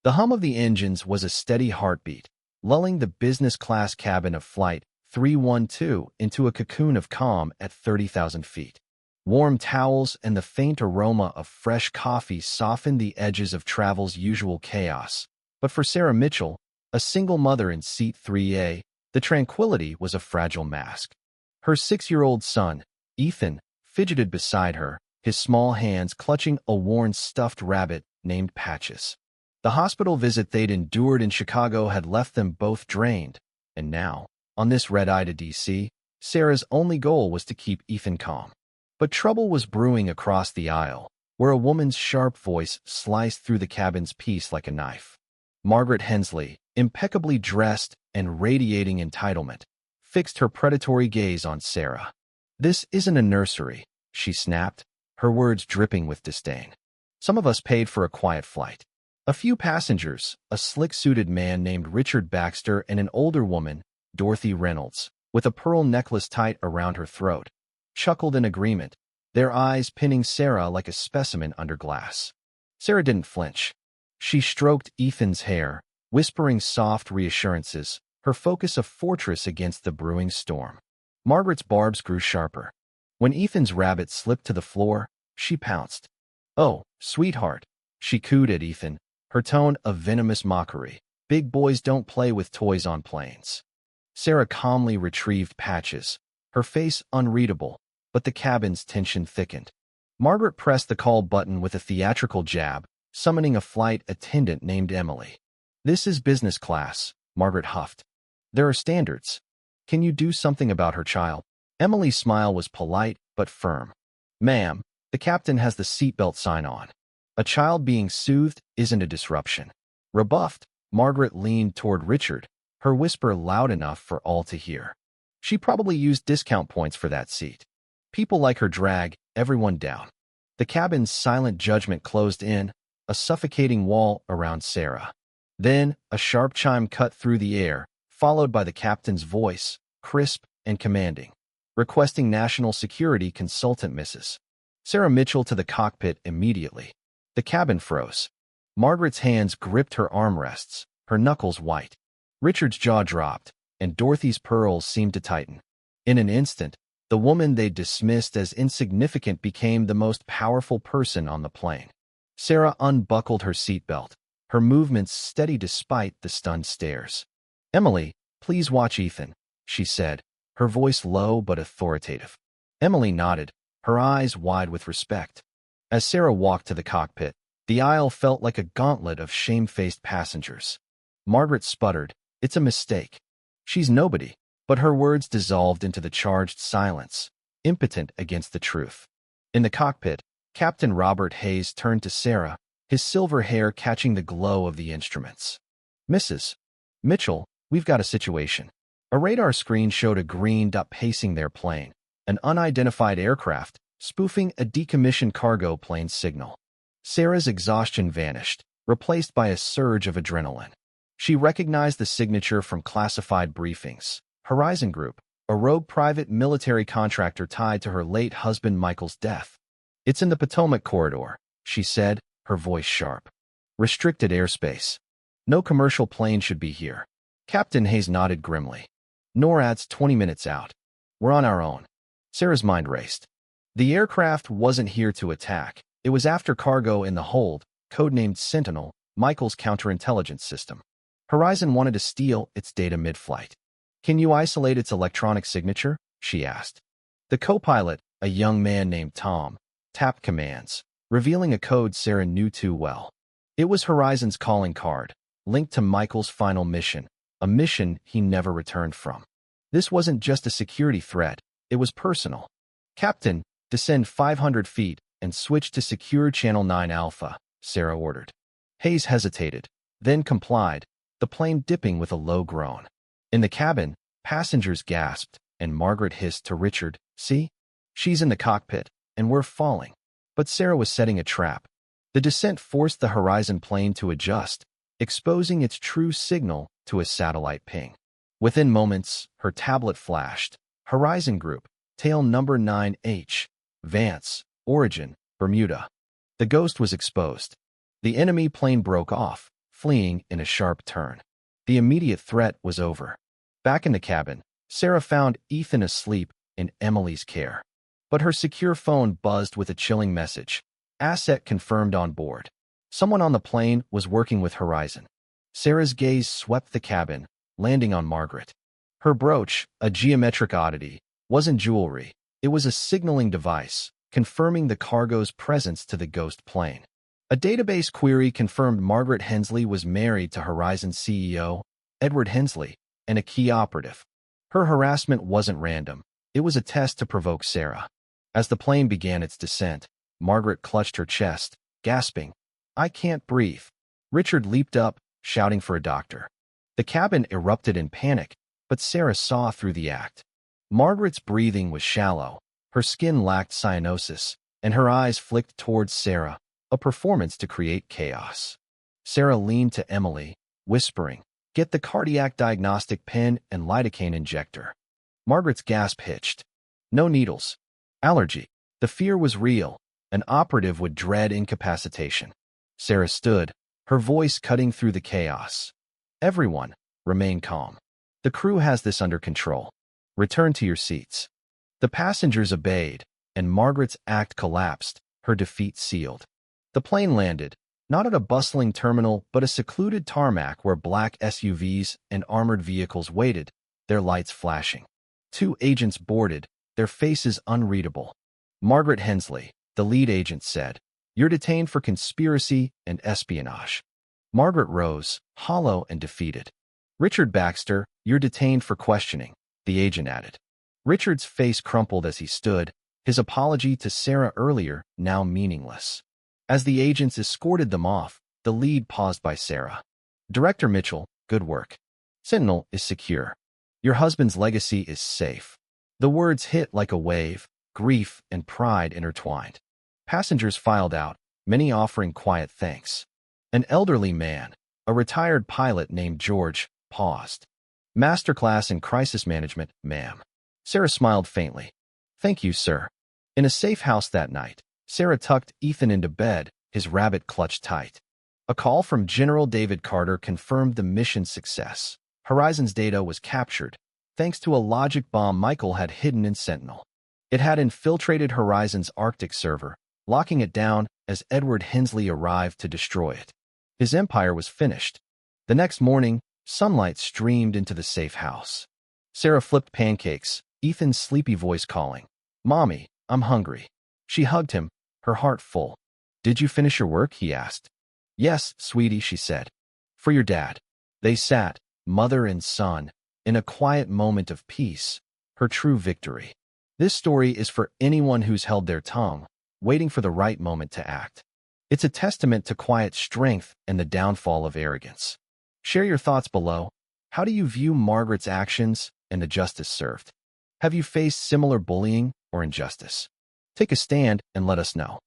The hum of the engines was a steady heartbeat, lulling the business-class cabin of Flight 312 into a cocoon of calm at 30,000 feet. Warm towels and the faint aroma of fresh coffee softened the edges of travel's usual chaos. But for Sarah Mitchell, a single mother in Seat 3A, the tranquility was a fragile mask. Her 6-year-old son, Ethan, fidgeted beside her, his small hands clutching a worn stuffed rabbit named Patches. The hospital visit they'd endured in Chicago had left them both drained, and now, on this red-eye to D.C., Sarah's only goal was to keep Ethan calm. But trouble was brewing across the aisle, where a woman's sharp voice sliced through the cabin's peace like a knife. Margaret Hensley, impeccably dressed and radiating entitlement, fixed her predatory gaze on Sarah. "This isn't a nursery," she snapped, her words dripping with disdain. "Some of us paid for a quiet flight." A few passengers, a slick-suited man named Richard Baxter and an older woman, Dorothy Reynolds, with a pearl necklace tight around her throat, chuckled in agreement, their eyes pinning Sarah like a specimen under glass. Sarah didn't flinch. She stroked Ethan's hair, whispering soft reassurances, her focus a fortress against the brewing storm. Margaret's barbs grew sharper. When Ethan's rabbit slipped to the floor, she pounced. "Oh, sweetheart," she cooed at Ethan, her tone a venomous mockery. "Big boys don't play with toys on planes." Sarah calmly retrieved Patches, her face unreadable, but the cabin's tension thickened. Margaret pressed the call button with a theatrical jab, summoning a flight attendant named Emily. "This is business class," Margaret huffed. "There are standards. Can you do something about her child?" Emily's smile was polite but firm. "Ma'am, the captain has the seatbelt sign on. A child being soothed isn't a disruption." Rebuffed, Margaret leaned toward Richard, her whisper loud enough for all to hear. She probably used discount points for that seat. People like her drag everyone down. The cabin's silent judgment closed in, a suffocating wall around Sarah. Then, a sharp chime cut through the air, followed by the captain's voice, crisp and commanding. "Requesting national security consultant, Mrs. Sarah Mitchell to the cockpit immediately." The cabin froze. Margaret's hands gripped her armrests, her knuckles white. Richard's jaw dropped, and Dorothy's pearls seemed to tighten. In an instant, the woman they dismissed as insignificant became the most powerful person on the plane. Sarah unbuckled her seatbelt, her movements steady despite the stunned stares. "Emily, please watch Ethan," she said, her voice low but authoritative. Emily nodded, her eyes wide with respect. As Sarah walked to the cockpit, the aisle felt like a gauntlet of shame-faced passengers. Margaret sputtered, "It's a mistake. She's nobody," but her words dissolved into the charged silence, impotent against the truth. In the cockpit, Captain Robert Hayes turned to Sarah, his silver hair catching the glow of the instruments. "Mrs. Mitchell, we've got a situation." A radar screen showed a green dot pacing their plane, an unidentified aircraft, spoofing a decommissioned cargo plane's signal. Sarah's exhaustion vanished, replaced by a surge of adrenaline. She recognized the signature from classified briefings. Horizon Group, a rogue private military contractor tied to her late husband Michael's death. "It's in the Potomac corridor," she said, her voice sharp. "Restricted airspace. No commercial plane should be here." Captain Hayes nodded grimly. "NORAD's 20 minutes out. We're on our own." Sarah's mind raced. The aircraft wasn't here to attack. It was after cargo in the hold, codenamed Sentinel, Michael's counterintelligence system. Horizon wanted to steal its data mid-flight. "Can you isolate its electronic signature?" she asked. The co-pilot, a young man named Tom, tapped commands, revealing a code Sarah knew too well. It was Horizon's calling card, linked to Michael's final mission, a mission he never returned from. This wasn't just a security threat, it was personal. "Captain, descend 500 feet and switch to Secure Channel 9 Alpha," Sarah ordered. Hayes hesitated, then complied, the plane dipping with a low groan. In the cabin, passengers gasped, and Margaret hissed to Richard, "See? She's in the cockpit, and we're falling." But Sarah was setting a trap. The descent forced the Horizon plane to adjust, exposing its true signal to a satellite ping. Within moments, her tablet flashed. Horizon Group, tail number 9H, Vance, origin, Bermuda. The ghost was exposed. The enemy plane broke off, fleeing in a sharp turn. The immediate threat was over. Back in the cabin, Sarah found Ethan asleep in Emily's care. But her secure phone buzzed with a chilling message. Asset confirmed on board. Someone on the plane was working with Horizon. Sarah's gaze swept the cabin, landing on Margaret. Her brooch, a geometric oddity, wasn't jewelry. It was a signaling device, confirming the cargo's presence to the ghost plane. A database query confirmed Margaret Hensley was married to Horizon's CEO, Edward Hensley, and a key operative. Her harassment wasn't random. It was a test to provoke Sarah. As the plane began its descent, Margaret clutched her chest, gasping, "I can't breathe." Richard leaped up, shouting for a doctor. The cabin erupted in panic, but Sarah saw through the act. Margaret's breathing was shallow, her skin lacked cyanosis, and her eyes flicked towards Sarah, a performance to create chaos. Sarah leaned to Emily, whispering, "Get the cardiac diagnostic pen and lidocaine injector." Margaret's gasp hitched. "No needles. Allergy." The fear was real. An operative would dread incapacitation. Sarah stood, her voice cutting through the chaos. "Everyone, remain calm. The crew has this under control. Return to your seats." The passengers obeyed, and Margaret's act collapsed, her defeat sealed. The plane landed, not at a bustling terminal but a secluded tarmac where black SUVs and armored vehicles waited, their lights flashing. 2 agents boarded, their faces unreadable. Margaret Hensley, the lead agent, said, "You're detained for conspiracy and espionage." Margaret rose, hollow and defeated. "Richard Baxter, you're detained for questioning," the agent added. Richard's face crumpled as he stood, his apology to Sarah earlier now meaningless. As the agents escorted them off, the lead paused by Sarah. "Director Mitchell, good work. Sentinel is secure. Your husband's legacy is safe." The words hit like a wave, grief and pride intertwined. Passengers filed out, many offering quiet thanks. An elderly man, a retired pilot named George, paused. "Masterclass in crisis management, ma'am." Sarah smiled faintly. "Thank you, sir." In a safe house that night, Sarah tucked Ethan into bed, his rabbit clutched tight. A call from General David Carter confirmed the mission's success. Horizon's data was captured, thanks to a logic bomb Michael had hidden in Sentinel. It had infiltrated Horizon's Arctic server, locking it down as Edward Hensley arrived to destroy it. His empire was finished. The next morning, sunlight streamed into the safe house. Sarah flipped pancakes, Ethan's sleepy voice calling, "Mommy, I'm hungry." She hugged him, her heart full. "Did you finish your work?" he asked. "Yes, sweetie," she said. "For your dad." They sat, mother and son, in a quiet moment of peace, her true victory. This story is for anyone who's held their tongue, waiting for the right moment to act. It's a testament to quiet strength and the downfall of arrogance. Share your thoughts below. How do you view Margaret's actions and the justice served? Have you faced similar bullying or injustice? Take a stand and let us know.